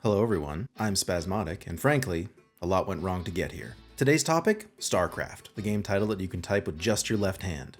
Hello everyone, I'm Spasmodic, and frankly, a lot went wrong to get here. Today's topic? StarCraft, the game title that you can type with just your left hand.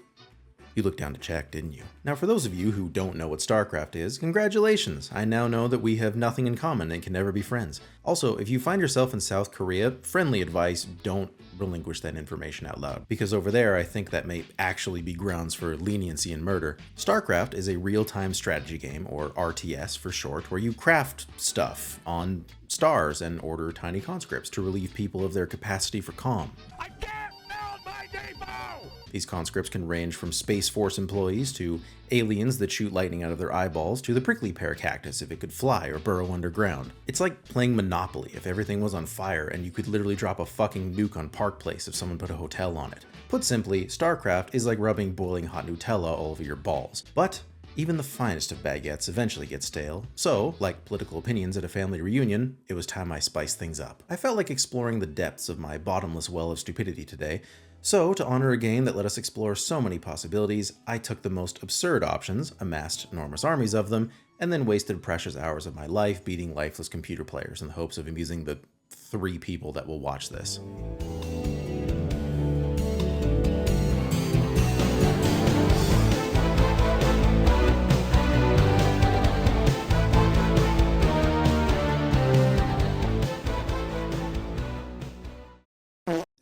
You looked down to check, didn't you? Now for those of you who don't know what StarCraft is, congratulations! I now know that we have nothing in common and can never be friends. Also, if you find yourself in South Korea, friendly advice, don't relinquish that information out loud, because over there I think that may actually be grounds for leniency and murder. StarCraft is a real-time strategy game, or RTS for short, where you craft stuff on stars and order tiny conscripts to relieve people of their capacity for comm. I can't build my depot! These conscripts can range from Space Force employees to aliens that shoot lightning out of their eyeballs to the prickly pear cactus if it could fly or burrow underground. It's like playing Monopoly if everything was on fire and you could literally drop a fucking nuke on Park Place if someone put a hotel on it. Put simply, StarCraft is like rubbing boiling hot Nutella all over your balls. But even the finest of baguettes eventually get stale, so, like political opinions at a family reunion, it was time I spiced things up. I felt like exploring the depths of my bottomless well of stupidity today, so to honor a game that let us explore so many possibilities, I took the most absurd options, amassed enormous armies of them, and then wasted precious hours of my life beating lifeless computer players in the hopes of amusing the 3 people that will watch this.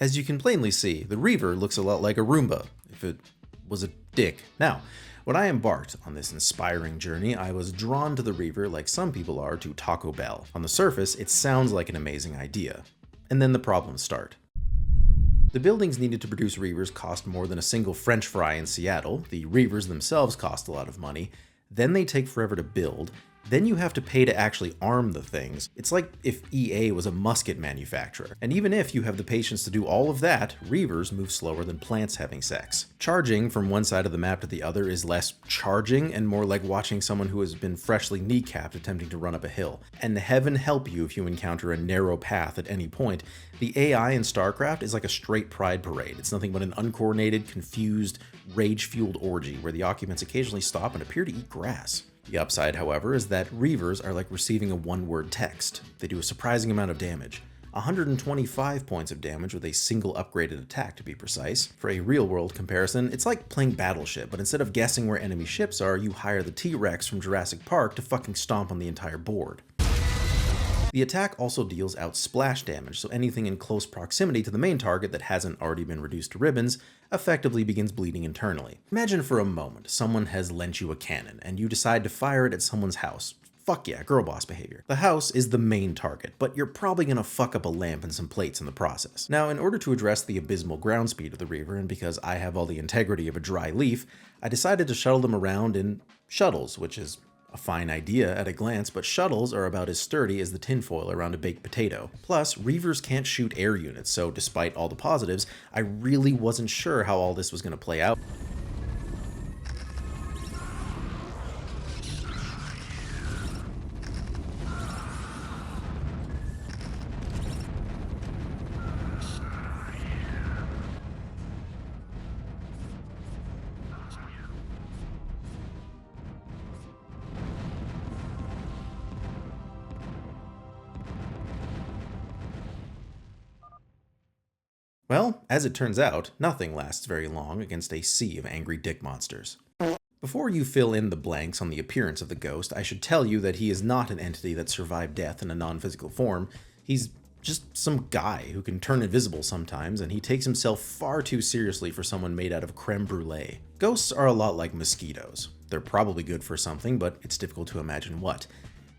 As you can plainly see, the Reaver looks a lot like a Roomba, if it was a dick. Now, when I embarked on this inspiring journey, I was drawn to the Reaver like some people are to Taco Bell. On the surface, it sounds like an amazing idea. And then the problems start. The buildings needed to produce Reavers cost more than a single French fry in Seattle, the Reavers themselves cost a lot of money, then they take forever to build, then you have to pay to actually arm the things. It's like if EA was a musket manufacturer. And even if you have the patience to do all of that, Reavers move slower than plants having sex. Charging from one side of the map to the other is less charging and more like watching someone who has been freshly kneecapped attempting to run up a hill. And heaven help you if you encounter a narrow path at any point. The AI in StarCraft is like a straight pride parade. It's nothing but an uncoordinated, confused, rage-fueled orgy where the occupants occasionally stop and appear to eat grass. The upside, however, is that Reavers are like receiving a one-word text. They do a surprising amount of damage. 125 points of damage with a single upgraded attack, to be precise. For a real-world comparison, it's like playing Battleship, but instead of guessing where enemy ships are, you hire the T-Rex from Jurassic Park to fucking stomp on the entire board. The attack also deals out splash damage, so anything in close proximity to the main target that hasn't already been reduced to ribbons effectively begins bleeding internally. Imagine for a moment someone has lent you a cannon and you decide to fire it at someone's house. Fuck yeah, girl boss behavior. The house is the main target, but you're probably gonna fuck up a lamp and some plates in the process. Now, in order to address the abysmal ground speed of the Reaver, and because I have all the integrity of a dry leaf, I decided to shuttle them around in shuttles, which is a fine idea at a glance, but shuttles are about as sturdy as the tinfoil around a baked potato. Plus, Reavers can't shoot air units, so despite all the positives, I really wasn't sure how all this was going to play out. Well, as it turns out, nothing lasts very long against a sea of angry dick monsters. Before you fill in the blanks on the appearance of the ghost, I should tell you that he is not an entity that survived death in a non-physical form. He's just some guy who can turn invisible sometimes, and he takes himself far too seriously for someone made out of creme brulee. Ghosts are a lot like mosquitoes. They're probably good for something, but it's difficult to imagine what.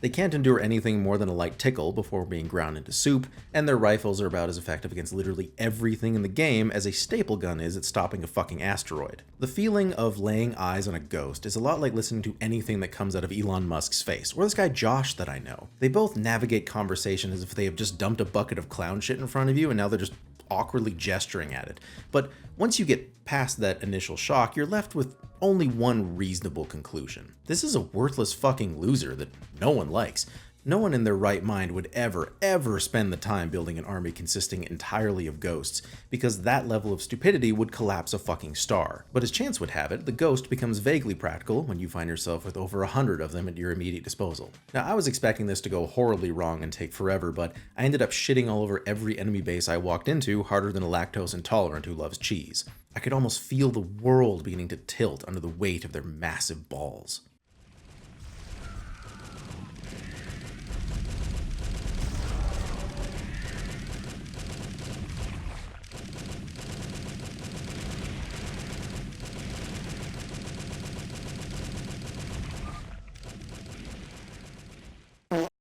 They can't endure anything more than a light tickle before being ground into soup, and their rifles are about as effective against literally everything in the game as a staple gun is at stopping a fucking asteroid. The feeling of laying eyes on a ghost is a lot like listening to anything that comes out of Elon Musk's face, or this guy Josh that I know. They both navigate conversation as if they have just dumped a bucket of clown shit in front of you and now they're just awkwardly gesturing at it. But once you get past that initial shock, you're left with only one reasonable conclusion. This is a worthless fucking loser that no one likes. No one in their right mind would ever spend the time building an army consisting entirely of ghosts, because that level of stupidity would collapse a fucking star. But as chance would have it, the ghost becomes vaguely practical when you find yourself with over 100 of them at your immediate disposal. Now, I was expecting this to go horribly wrong and take forever, but I ended up shitting all over every enemy base I walked into harder than a lactose intolerant who loves cheese. I could almost feel the world beginning to tilt under the weight of their massive balls.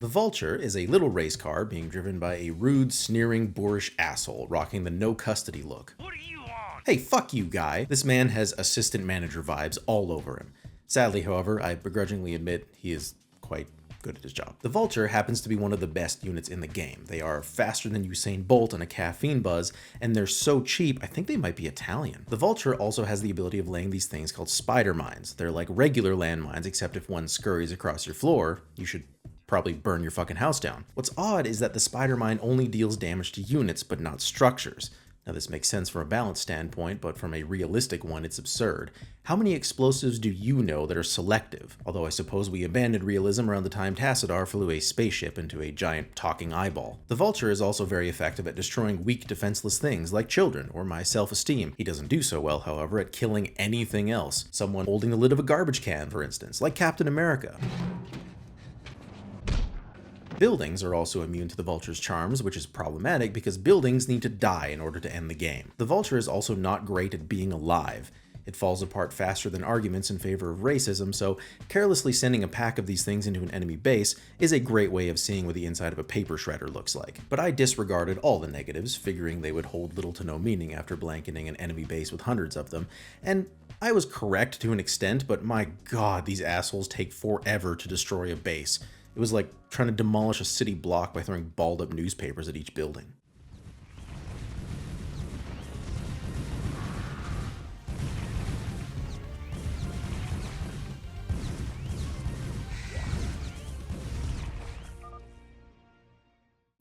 The Vulture is a little race car being driven by a rude, sneering, boorish asshole rocking the no custody look. What do you want? Hey, fuck you, guy. This man has assistant manager vibes all over him. Sadly, however, I begrudgingly admit he is quite good at his job. The Vulture happens to be one of the best units in the game. They are faster than Usain Bolt on a caffeine buzz, and they're so cheap, I think they might be Italian. The Vulture also has the ability of laying these things called spider mines. They're like regular landmines, except if one scurries across your floor, you should probably burn your fucking house down. What's odd is that the spider mine only deals damage to units, but not structures. Now this makes sense from a balance standpoint, but from a realistic one, it's absurd. How many explosives do you know that are selective? Although I suppose we abandoned realism around the time Tassadar flew a spaceship into a giant talking eyeball. The Vulture is also very effective at destroying weak, defenseless things like children or my self-esteem. He doesn't do so well, however, at killing anything else. Someone holding the lid of a garbage can, for instance, like Captain America. Buildings are also immune to the Vulture's charms, which is problematic because buildings need to die in order to end the game. The Vulture is also not great at being alive. It falls apart faster than arguments in favor of racism, so carelessly sending a pack of these things into an enemy base is a great way of seeing what the inside of a paper shredder looks like. But I disregarded all the negatives, figuring they would hold little to no meaning after blanketing an enemy base with hundreds of them, and I was correct to an extent, but my god, these assholes take forever to destroy a base. It was like trying to demolish a city block by throwing balled up newspapers at each building.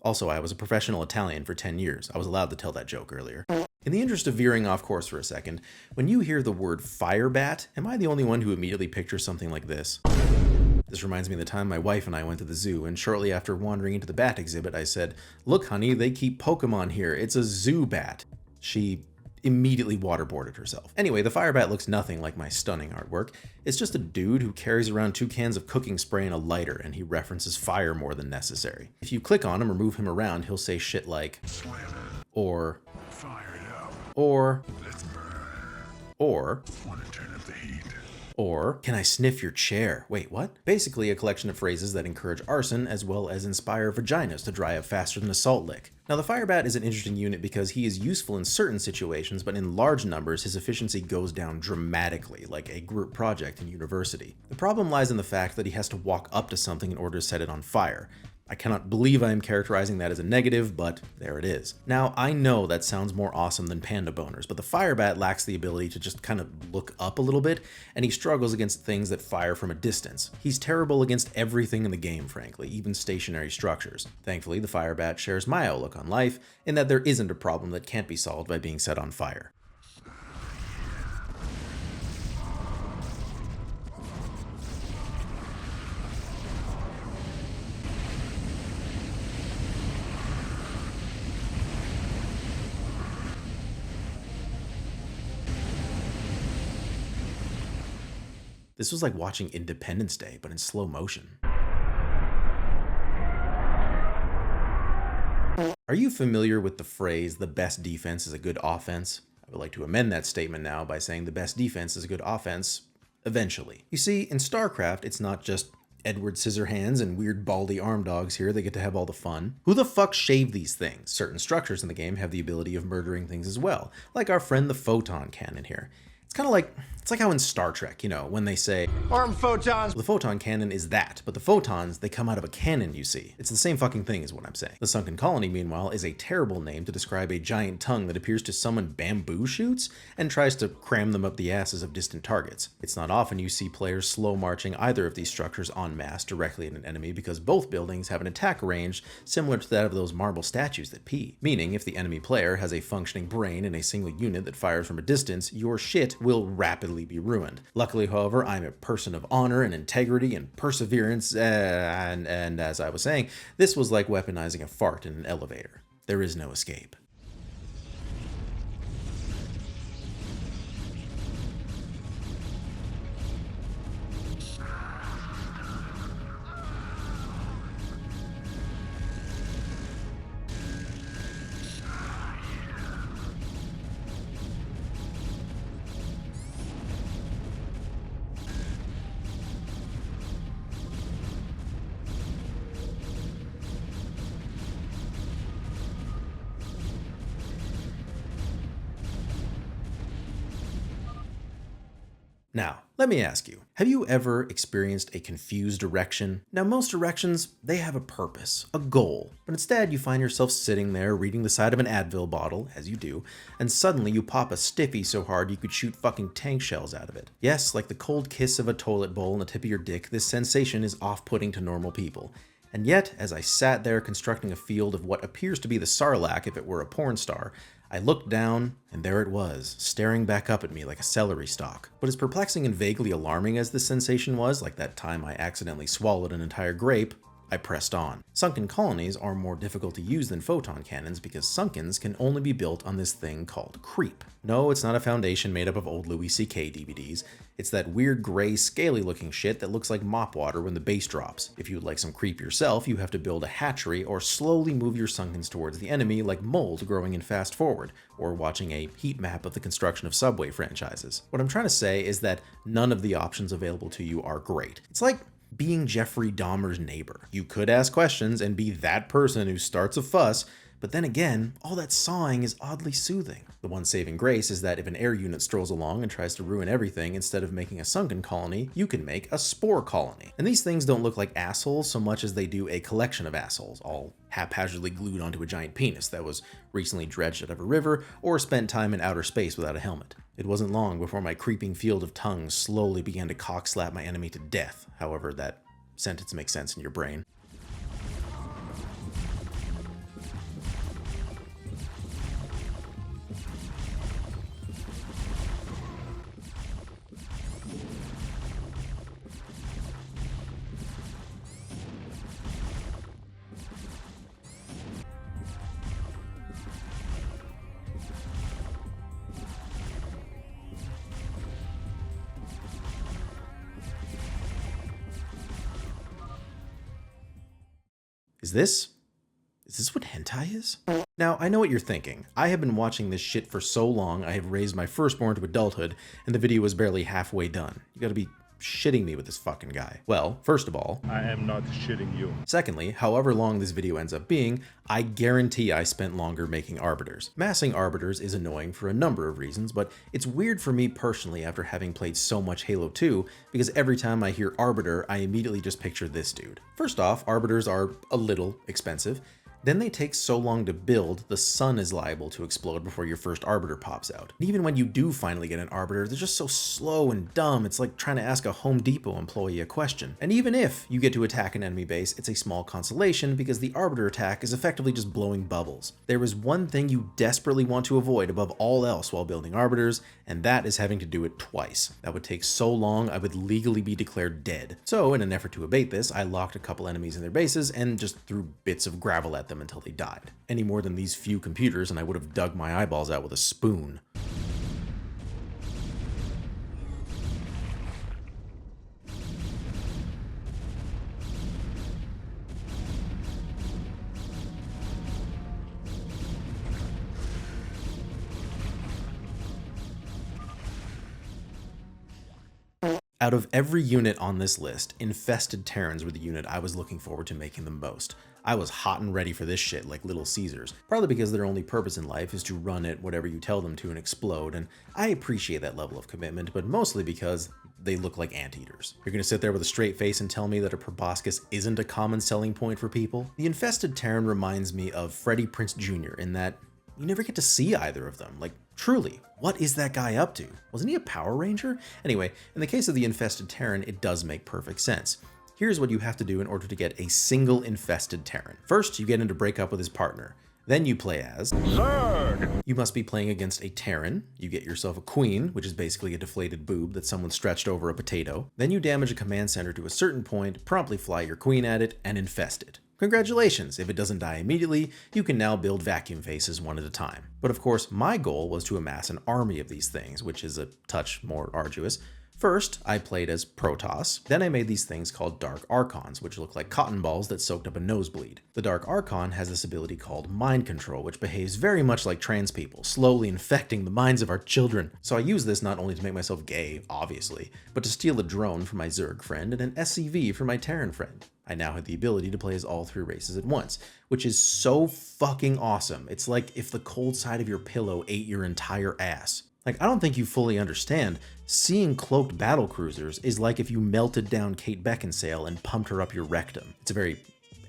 Also, I was a professional Italian for 10 years. I was allowed to tell that joke earlier. In the interest of veering off course for a second, when you hear the word fire bat, am I the only one who immediately pictures something like this? This reminds me of the time my wife and I went to the zoo, and shortly after wandering into the bat exhibit, I said, "Look, honey, they keep Pokemon here. It's a zoo bat." She immediately waterboarded herself. Anyway, the fire bat looks nothing like my stunning artwork. It's just a dude who carries around 2 cans of cooking spray and a lighter, and he references fire more than necessary. If you click on him or move him around, he'll say shit like, or, fire it up, or, let's burn, or, wanna turn up the heat, or, can I sniff your chair? Wait, what? Basically a collection of phrases that encourage arson as well as inspire vaginas to dry up faster than a salt lick. Now the Firebat is an interesting unit because he is useful in certain situations, but in large numbers his efficiency goes down dramatically, like a group project in university. The problem lies in the fact that he has to walk up to something in order to set it on fire. I cannot believe I am characterizing that as a negative, but there it is. Now, I know that sounds more awesome than panda boners, but the Firebat lacks the ability to just kind of look up a little bit, and he struggles against things that fire from a distance. He's terrible against everything in the game, frankly, even stationary structures. Thankfully, the Firebat shares my outlook on life, in that there isn't a problem that can't be solved by being set on fire. This was like watching Independence Day, but in slow motion. Are you familiar with the phrase, the best defense is a good offense? I would like to amend that statement now by saying the best defense is a good offense, eventually. You see, in StarCraft, it's not just Edward Scissorhands and weird baldy arm dogs here that get to have all the fun. Who the fuck shaved these things? Certain structures in the game have the ability of murdering things as well, like our friend the photon cannon here. It's like how in Star Trek, you know, when they say, arm photons. the photon cannon is that, but the photons, they come out of a cannon, you see. It's the same fucking thing is what I'm saying. The sunken colony, meanwhile, is a terrible name to describe a giant tongue that appears to summon bamboo shoots and tries to cram them up the asses of distant targets. It's not often you see players slow marching either of these structures en masse directly at an enemy because both buildings have an attack range similar to that of those marble statues that pee. Meaning, if the enemy player has a functioning brain in a single unit that fires from a distance, your shit will rapidly be ruined. Luckily, however, I'm a person of honor and integrity and perseverance, and as I was saying, this was like weaponizing a fart in an elevator. There is no escape. Now, let me ask you, have you ever experienced a confused erection? Now, most erections, they have a purpose, a goal, but instead you find yourself sitting there reading the side of an Advil bottle, as you do, and suddenly you pop a stiffy so hard you could shoot fucking tank shells out of it. Yes, like the cold kiss of a toilet bowl on the tip of your dick, this sensation is off-putting to normal people. And yet, as I sat there constructing a field of what appears to be the Sarlacc if it were a porn star, I looked down, and there it was, staring back up at me like a celery stalk. But as perplexing and vaguely alarming as this sensation was, like that time I accidentally swallowed an entire grape, I pressed on. Sunken colonies are more difficult to use than photon cannons because sunkens can only be built on this thing called creep. No, it's not a foundation made up of old Louis C.K. DVDs. It's that weird gray, scaly looking shit that looks like mop water when the bass drops. If you would like some creep yourself, you have to build a hatchery or slowly move your sunkens towards the enemy like mold growing in Fast Forward, or watching a heat map of the construction of Subway franchises. What I'm trying to say is that none of the options available to you are great. It's like being Jeffrey Dahmer's neighbor. You could ask questions and be that person who starts a fuss, but then again, all that sawing is oddly soothing. The one saving grace is that if an air unit strolls along and tries to ruin everything, instead of making a sunken colony, you can make a spore colony. And these things don't look like assholes so much as they do a collection of assholes, all haphazardly glued onto a giant penis that was recently dredged out of a river or spent time in outer space without a helmet. It wasn't long before my creeping field of tongues slowly began to cockslap my enemy to death, however that sentence makes sense in your brain. Is this what hentai is? Now, I know what you're thinking. I have been watching this shit for so long, I have raised my firstborn to adulthood, and the video is barely halfway done. You gotta be shitting me with this fucking guy. Well, first of all, I am not shitting you. Secondly, however long this video ends up being, I guarantee I spent longer making arbiters. Massing arbiters is annoying for a number of reasons, but it's weird for me personally after having played so much Halo 2, because every time I hear arbiter, I immediately just picture this dude. First off, arbiters are a little expensive. Then they take so long to build, the sun is liable to explode before your first arbiter pops out. And even when you do finally get an arbiter, they're just so slow and dumb, it's like trying to ask a Home Depot employee a question. And even if you get to attack an enemy base, it's a small consolation because the arbiter attack is effectively just blowing bubbles. There is one thing you desperately want to avoid above all else while building arbiters, and that is having to do it twice. That would take so long, I would legally be declared dead. So in an effort to abate this, I locked a couple enemies in their bases and just threw bits of gravel at them until they died. Any more than these few computers and I would have dug my eyeballs out with a spoon. Out of every unit on this list, Infested Terrans were the unit I was looking forward to making the most. I was hot and ready for this shit like Little Caesars, probably because their only purpose in life is to run it whatever you tell them to and explode, and I appreciate that level of commitment, but mostly because they look like anteaters. You're gonna sit there with a straight face and tell me that a proboscis isn't a common selling point for people? The Infested Terran reminds me of Freddie Prinze Jr. in that you never get to see either of them. Like, truly, what is that guy up to? Wasn't he a Power Ranger? Anyway, in the case of the Infested Terran, it does make perfect sense. Here's what you have to do in order to get a single Infested Terran. First, you get him to break up with his partner. Then you play as Zerg. You must be playing against a Terran. You get yourself a queen, which is basically a deflated boob that someone stretched over a potato. Then you damage a command center to a certain point, promptly fly your queen at it, and infest it. Congratulations, if it doesn't die immediately, you can now build vacuum faces one at a time. But of course, my goal was to amass an army of these things, which is a touch more arduous. First, I played as Protoss, then I made these things called Dark Archons, which look like cotton balls that soaked up a nosebleed. The Dark Archon has this ability called Mind Control, which behaves very much like trans people, slowly infecting the minds of our children. So I use this not only to make myself gay, obviously, but to steal a drone from my Zerg friend and an SCV from my Terran friend. I now had the ability to play as all three races at once, which is so fucking awesome. It's like if the cold side of your pillow ate your entire ass. Like, I don't think you fully understand. Seeing cloaked battlecruisers is like if you melted down Kate Beckinsale and pumped her up your rectum. It's a very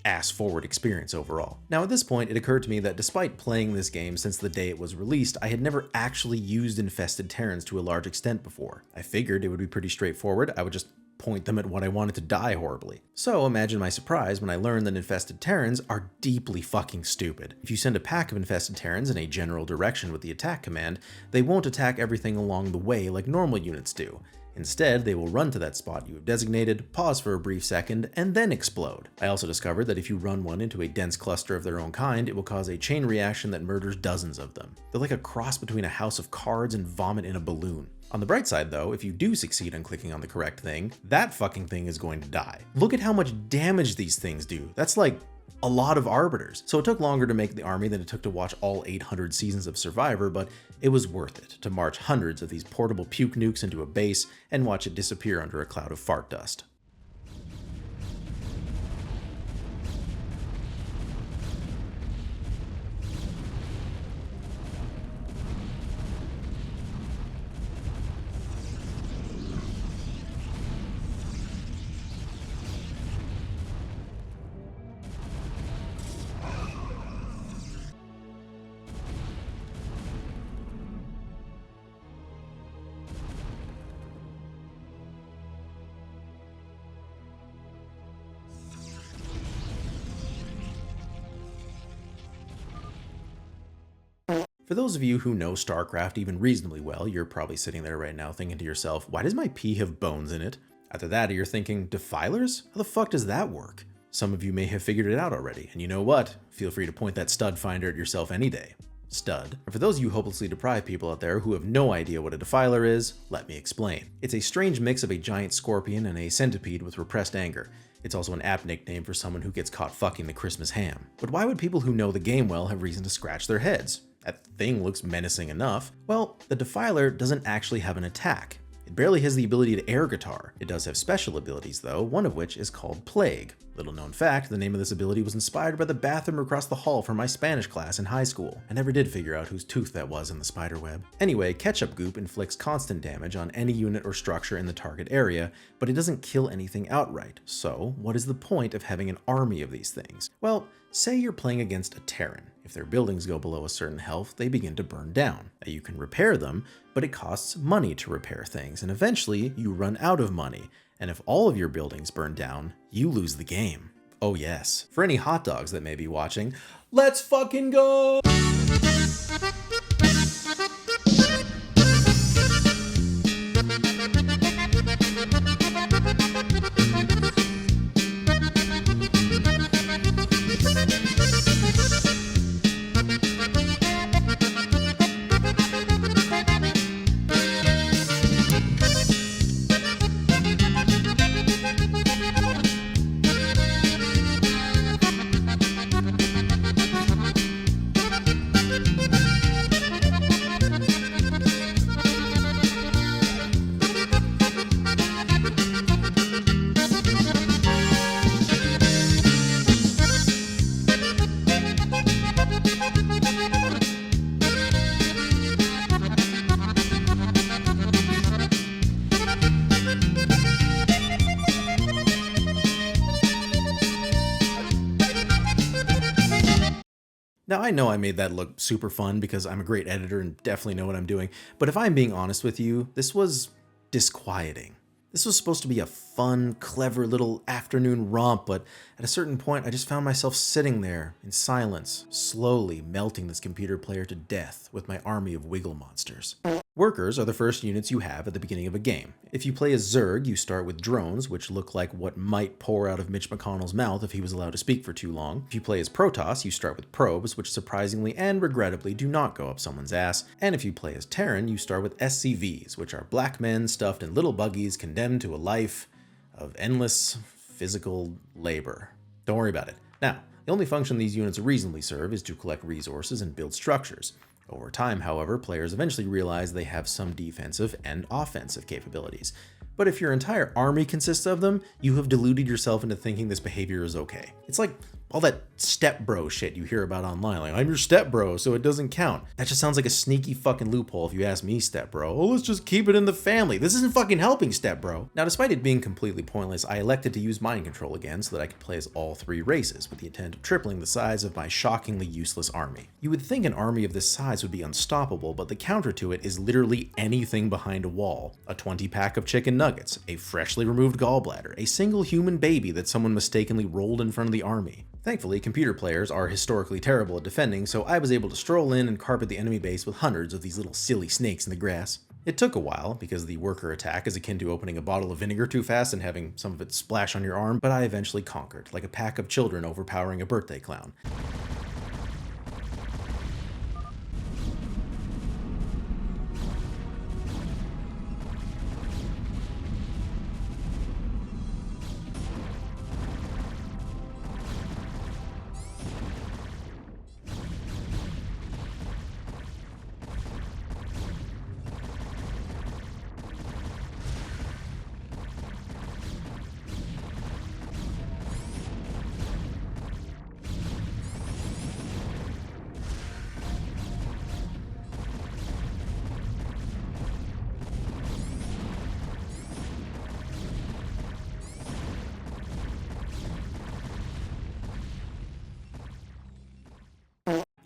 ass-forward experience overall. Now at this point, it occurred to me that despite playing this game since the day it was released, I had never actually used Infested Terrans to a large extent before. I figured it would be pretty straightforward. I would just point them at what I wanted to die horribly. So imagine my surprise when I learned that Infested Terrans are deeply fucking stupid. If you send a pack of Infested Terrans in a general direction with the attack command, they won't attack everything along the way like normal units do. Instead, they will run to that spot you have designated, pause for a brief second, and then explode. I also discovered that if you run one into a dense cluster of their own kind, it will cause a chain reaction that murders dozens of them. They're like a cross between a house of cards and vomit in a balloon. On the bright side though, if you do succeed on clicking on the correct thing, that fucking thing is going to die. Look at how much damage these things do. That's like a lot of arbiters. So it took longer to make the army than it took to watch all 800 seasons of Survivor, but it was worth it to march hundreds of these portable puke nukes into a base and watch it disappear under a cloud of fart dust. For those of you who know StarCraft even reasonably well, you're probably sitting there right now thinking to yourself, why does my pee have bones in it? Either that or you're thinking, defilers? How the fuck does that work? Some of you may have figured it out already, and you know what? Feel free to point that stud finder at yourself any day. Stud. And for those of you hopelessly deprived people out there who have no idea what a defiler is, let me explain. It's a strange mix of a giant scorpion and a centipede with repressed anger. It's also an apt nickname for someone who gets caught fucking the Christmas ham. But why would people who know the game well have reason to scratch their heads? That thing looks menacing enough. Well, the Defiler doesn't actually have an attack. It barely has the ability to air guitar. It does have special abilities though, one of which is called Plague. Little known fact, the name of this ability was inspired by the bathroom across the hall from my Spanish class in high school. I never did figure out whose tooth that was in the spider web. Anyway, Ketchup Goop inflicts constant damage on any unit or structure in the target area, but it doesn't kill anything outright. So, what is the point of having an army of these things? Well, say you're playing against a Terran. If their buildings go below a certain health, they begin to burn down. Now, you can repair them, but it costs money to repair things, and eventually you run out of money. And if all of your buildings burn down, you lose the game. Oh yes. For any hot dogs that may be watching, let's fucking go! Now, I know I made that look super fun because I'm a great editor and definitely know what I'm doing, but if I'm being honest with you, this was disquieting. This was supposed to be a fun, clever little afternoon romp, but at a certain point I just found myself sitting there in silence, slowly melting this computer player to death with my army of wiggle monsters. Workers are the first units you have at the beginning of a game. If you play as Zerg, you start with drones, which look like what might pour out of Mitch McConnell's mouth if he was allowed to speak for too long. If you play as Protoss, you start with probes, which surprisingly and regrettably do not go up someone's ass. And if you play as Terran, you start with SCVs, which are black men stuffed in little buggies condemned to a life of endless physical labor. Don't worry about it. Now, the only function these units reasonably serve is to collect resources and build structures. Over time, however, players eventually realize they have some defensive and offensive capabilities. But if your entire army consists of them, you have deluded yourself into thinking this behavior is okay. It's like all that step bro shit you hear about online, like, I'm your step bro, so it doesn't count. That just sounds like a sneaky fucking loophole if you ask me, step bro. Oh, let's just keep it in the family. This isn't fucking helping, step bro. Now, despite it being completely pointless, I elected to use mind control again so that I could play as all three races, with the intent of tripling the size of my shockingly useless army. You would think an army of this size would be unstoppable, but the counter to it is literally anything behind a wall. A 20-pack of chicken nuggets, a freshly removed gallbladder, a single human baby that someone mistakenly rolled in front of the army. Thankfully, computer players are historically terrible at defending, so I was able to stroll in and carpet the enemy base with hundreds of these little silly snakes in the grass. It took a while, because the worker attack is akin to opening a bottle of vinegar too fast and having some of it splash on your arm, but I eventually conquered, like a pack of children overpowering a birthday clown.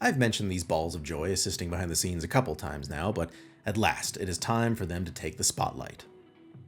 I've mentioned these balls of joy assisting behind the scenes a couple times now, but at last it is time for them to take the spotlight.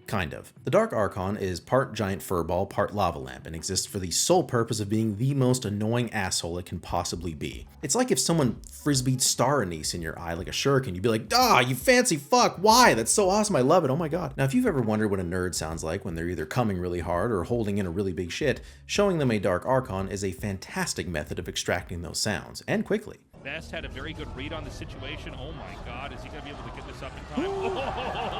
Kind of. The Dark Archon is part giant furball, part lava lamp, and exists for the sole purpose of being the most annoying asshole it can possibly be. It's like if someone frisbeed star anise in your eye like a shuriken, you'd be like, ah, you fancy fuck, why? That's so awesome, I love it, oh my god. Now, if you've ever wondered what a nerd sounds like when they're either coming really hard or holding in a really big shit, showing them a Dark Archon is a fantastic method of extracting those sounds, and quickly. Best had a very good read on the situation. Oh my god, is he going to be able to get this up in time? Oh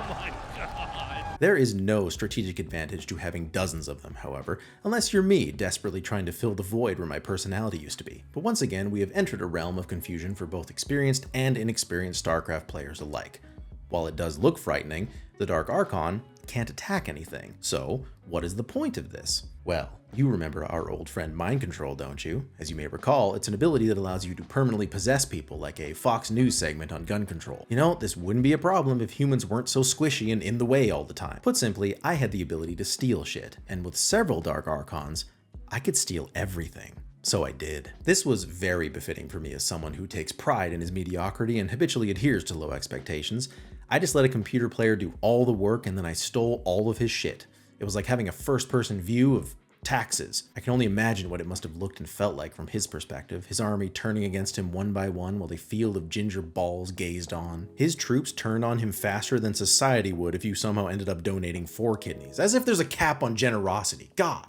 my god. There is no strategic advantage to having dozens of them, however, unless you're me, desperately trying to fill the void where my personality used to be. But once again, we have entered a realm of confusion for both experienced and inexperienced StarCraft players alike. While it does look frightening, the Dark Archon can't attack anything. So, what is the point of this? Well, you remember our old friend Mind Control, don't you? As you may recall, it's an ability that allows you to permanently possess people, like a Fox News segment on gun control. You know, this wouldn't be a problem if humans weren't so squishy and in the way all the time. Put simply, I had the ability to steal shit, and with several Dark Archons, I could steal everything. So I did. This was very befitting for me as someone who takes pride in his mediocrity and habitually adheres to low expectations. I just let a computer player do all the work and then I stole all of his shit. It was like having a first-person view of taxes. I can only imagine what it must have looked and felt like from his perspective, his army turning against him one by one while a field of ginger balls gazed on. His troops turned on him faster than society would if you somehow ended up donating 4 kidneys. As if there's a cap on generosity. God.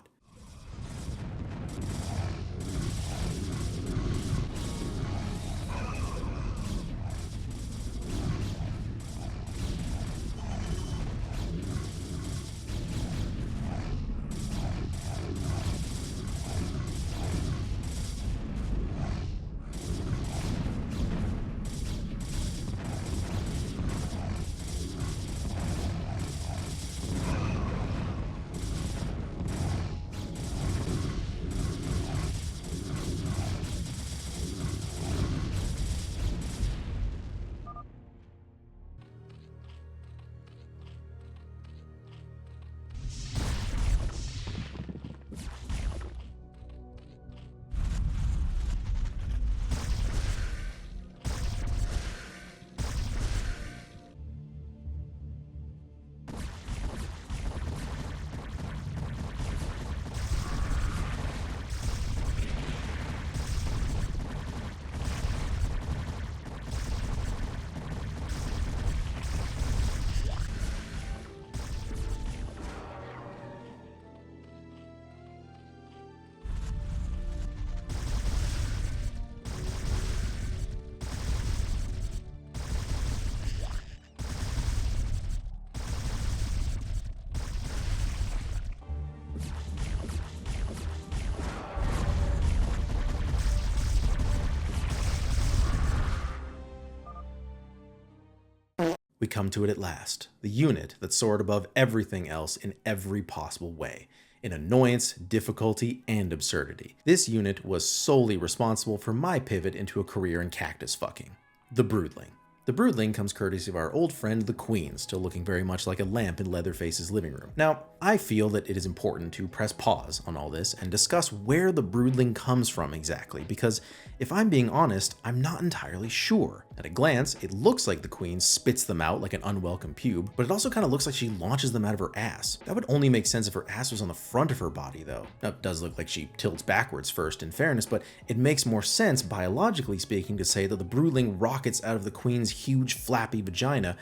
We come to it at last, the unit that soared above everything else in every possible way, in annoyance, difficulty, and absurdity. This unit was solely responsible for my pivot into a career in cactus fucking. The Broodling. The Broodling comes courtesy of our old friend the Queen, still looking very much like a lamp in Leatherface's living room. Now, I feel that it is important to press pause on all this and discuss where the Broodling comes from exactly, because if I'm being honest, I'm not entirely sure. At a glance, it looks like the Queen spits them out like an unwelcome pube, but it also kind of looks like she launches them out of her ass. That would only make sense if her ass was on the front of her body, though. Now, it does look like she tilts backwards first, in fairness, but it makes more sense, biologically speaking, to say that the Broodling rockets out of the Queen's huge flappy vagina,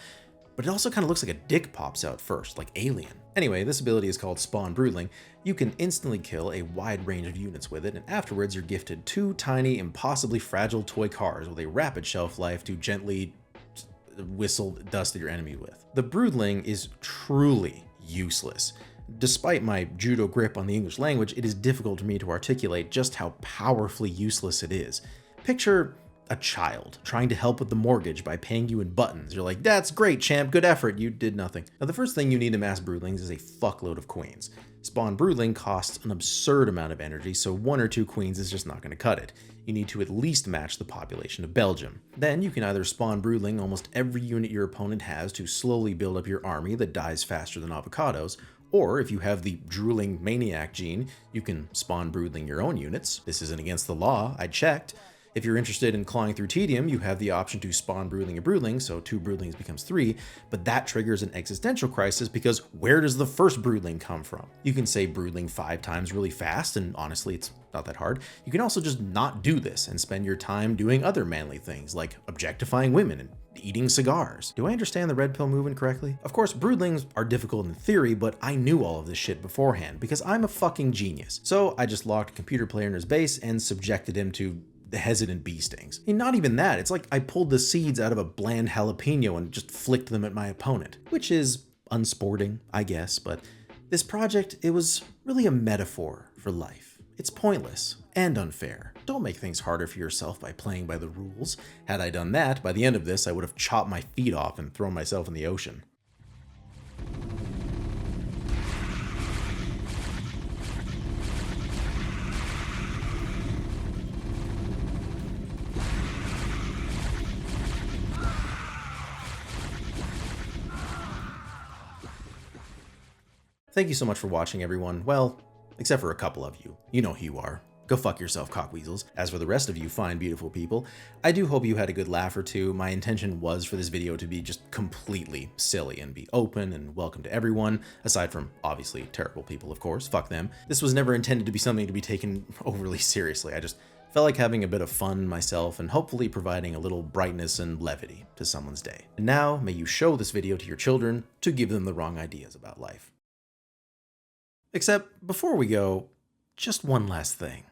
but it also kind of looks like a dick pops out first, like Alien. Anyway, this ability is called Spawn Broodling. You can instantly kill a wide range of units with it, and afterwards you're gifted 2 tiny, impossibly fragile toy cars with a rapid shelf life to gently whistle dust at your enemy with. The Broodling is truly useless. Despite my judo grip on the English language, it is difficult for me to articulate just how powerfully useless it is. Picture a child trying to help with the mortgage by paying you in buttons. You're like, that's great, champ, good effort, you did nothing. Now, the first thing you need to mass Broodlings is a fuckload of queens. Spawn Broodling costs an absurd amount of energy, so 1 or 2 queens is just not going to cut it. You need to at least match the population of Belgium. Then you can either spawn Broodling almost every unit your opponent has to slowly build up your army that dies faster than avocados, or if you have the drooling maniac gene, you can spawn Broodling your own units. This isn't against the law, I checked. If you're interested in clawing through tedium, you have the option to spawn Broodling a Broodling, so 2 Broodlings becomes 3, but that triggers an existential crisis because where does the first Broodling come from? You can say Broodling 5 times really fast, and honestly, it's not that hard. You can also just not do this and spend your time doing other manly things, like objectifying women and eating cigars. Do I understand the red pill movement correctly? Of course, Broodlings are difficult in theory, but I knew all of this shit beforehand because I'm a fucking genius. So I just locked a computer player in his base and subjected him to the hesitant bee stings. And not even that, it's like I pulled the seeds out of a bland jalapeno and just flicked them at my opponent, which is unsporting, I guess, but this project, it was really a metaphor for life. It's pointless and unfair. Don't make things harder for yourself by playing by the rules. Had I done that, by the end of this, I would have chopped my feet off and thrown myself in the ocean. Thank you so much for watching, everyone. Well, except for a couple of you. You know who you are. Go fuck yourself, cockweasels. As for the rest of you fine, beautiful people, I do hope you had a good laugh or two. My intention was for this video to be just completely silly and be open and welcome to everyone, aside from, obviously, terrible people, of course. Fuck them. This was never intended to be something to be taken overly seriously. I just felt like having a bit of fun myself and hopefully providing a little brightness and levity to someone's day. And now, may you show this video to your children to give them the wrong ideas about life. Except, before we go, just one last thing.